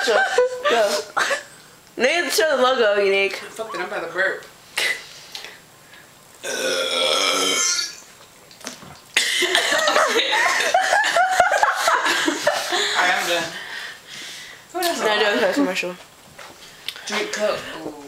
commercial. Go. Nigga, show the logo, Unique. Fuck it, I'm about to burp. I am done. Now do a commercial. Drink Coke. Ooh.